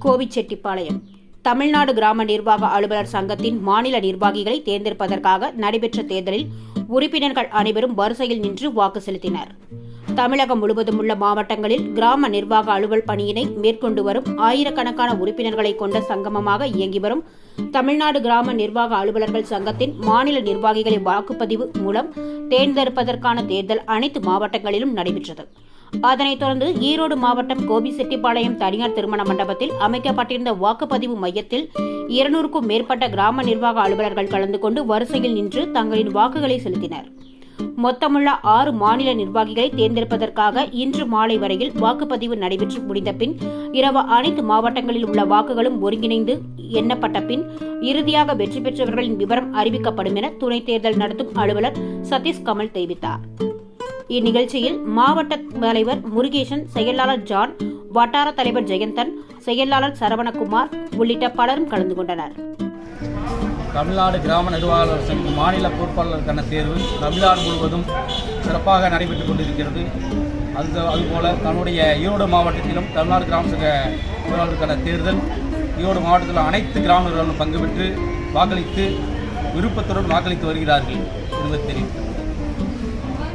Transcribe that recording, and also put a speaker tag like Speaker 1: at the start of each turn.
Speaker 1: கோபிச்செட்டிப்பாளையம் தமிழ்நாடு கிராம நிர்வாக அலுவலர் சங்கத்தின் மாநில நிர்வாகிகளை தேர்ந்தெடுப்பதற்காக நடைபெற்ற தேர்தலில் உறுப்பினர்கள் அனைவரும் வரிசையில் நின்று வாக்கு செலுத்தினர். தமிழகம் முழுவதும் உள்ள மாவட்டங்களில் கிராம நிர்வாக அலுவல் பணியினை மேற்கொண்டு வரும் ஆயிரக்கணக்கான உறுப்பினர்களை கொண்ட சங்கமமாக இயங்கி வரும் தமிழ்நாடு கிராம நிர்வாக அலுவலர்கள் சங்கத்தின் மாநில நிர்வாகிகளை வாக்குப்பதிவு மூலம் தேர்ந்தெடுப்பதற்கான தேர்தல் அனைத்து மாவட்டங்களிலும் நடைபெற்றது. அதனைத் தொடர்ந்து ஈரோடு மாவட்டம் கோபிச்செட்டிப்பாளையம் தனியார் திருமண மண்டபத்தில் அமைக்கப்பட்டிருந்த வாக்குப்பதிவு மையத்தில் 200க்கும் மேற்பட்ட கிராம நிர்வாக அலுவலர்கள் கலந்து கொண்டு வரிசையில் நின்று தங்களின் வாக்குகளை செலுத்தினர். மொத்தமுள்ள 6 மாநில நிர்வாகிகளை தேர்ந்தெடுப்பதற்காக இன்று மாலை வரையில் வாக்குப்பதிவு நடைபெற்று முடிந்த பின் இரவு அனைத்து மாவட்டங்களில் உள்ள வாக்குகளும் ஒருங்கிணைந்து எண்ணப்பட்ட பின் இறுதியாக வெற்றி பெற்றவர்களின் விவரம் அறிவிக்கப்படும் என துணை தேர்தல் நடத்தும் அலுவலர் சதீஷ் கமல் தெரிவித்தார். இந்நிகழ்ச்சியில் மாவட்ட தலைவர் முருகேசன், செயலாளர் ஜான், வட்டார தலைவர் ஜெயந்தன், செயலாளர் சரவணகுமார் உள்ளிட்ட பலரும் கலந்து கொண்டனர்.
Speaker 2: தமிழ்நாடு கிராம நிர்வாக சங்க மாநில பொறுப்பாளருக்கான தேர்வு தமிழ்நாடு முழுவதும் சிறப்பாக நடைபெற்றுக் கொண்டிருக்கிறது. அதுபோல தன்னுடைய ஈரோடு மாவட்டத்திலும் தமிழ்நாடு கிராம சங்க பொறுப்பாளருக்கான தேர்தல் ஈரோடு மாவட்டத்தில் அனைத்து கிராம நிர்வாகிகளும் பங்கு பெற்று வாக்களித்து விருப்பத்துடன் வாக்களித்து வருகிறார்கள் என்பது தெரியும்.